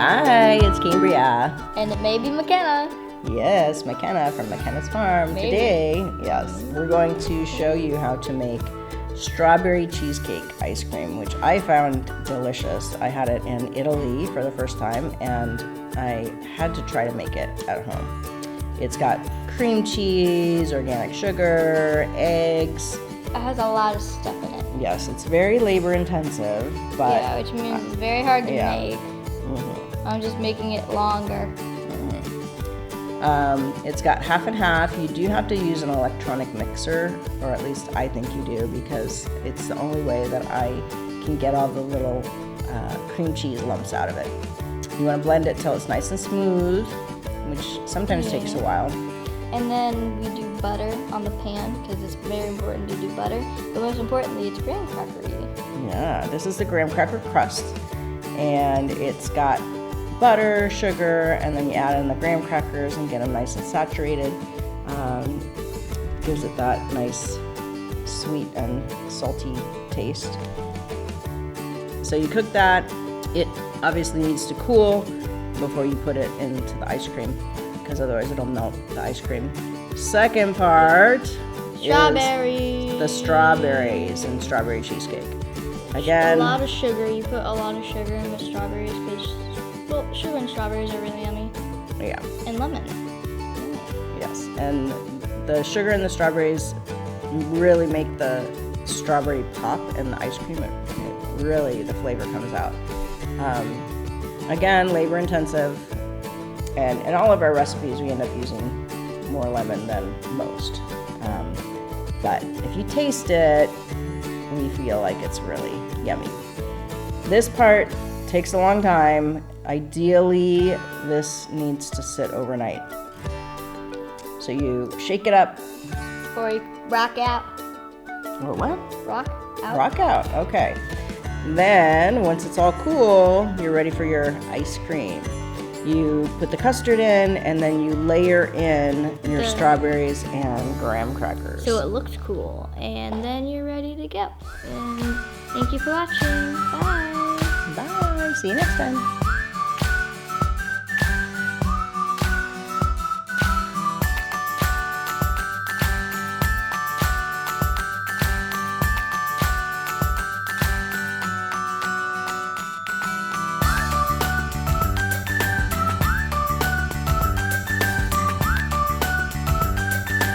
Hi, it's Cambria. And it may be McKenna. Yes, McKenna from McKenna's Farm. Maybe. Today, yes, we're going to show you how to make strawberry cheesecake ice cream, which I found delicious. I had it in Italy for the first time, and I had to try to make it at home. It's got cream cheese, organic sugar, eggs. It has a lot of stuff in it. Yes, it's very labor intensive, but yeah, which means it's very hard to make. Mm-hmm. I'm just making it longer. It's got half and half. You do have to use an electronic mixer, or at least I think you do, because it's the only way that I can get all the little cream cheese lumps out of it. You want to blend it till it's nice and smooth, which sometimes takes a while. And then we do butter on the pan, because it's very important to do butter. But most importantly, it's graham crackery. Yeah, this is the graham cracker crust, and it's got butter, sugar, and then you add in the graham crackers and get them nice and saturated. Gives it that nice sweet and salty taste. So you cook that. It obviously needs to cool before you put it into the ice cream, because otherwise it'll melt the ice cream. Second part Strawberries. is the strawberries and strawberry cheesecake. Again, a lot of sugar. You put a lot of sugar in the strawberries because, well, sugar and strawberries are really yummy. yeah. And lemon. Yes, and the sugar and the strawberries really make the strawberry pop in the ice cream. It really, the flavor comes out. Again, labor intensive, and in all of our recipes we end up using more lemon than most. But if you taste it, we feel like it's really yummy. This part takes a long time. Ideally, this needs to sit overnight. So you shake it up. Or you rock out. Or what? Rock out. Rock out, okay. Then, once it's all cool, you're ready for your ice cream. You put the custard in, and then you layer in your strawberries and graham crackers. So it looks cool. And then you're ready to go. And thank you for watching. Bye. Bye, see you next time.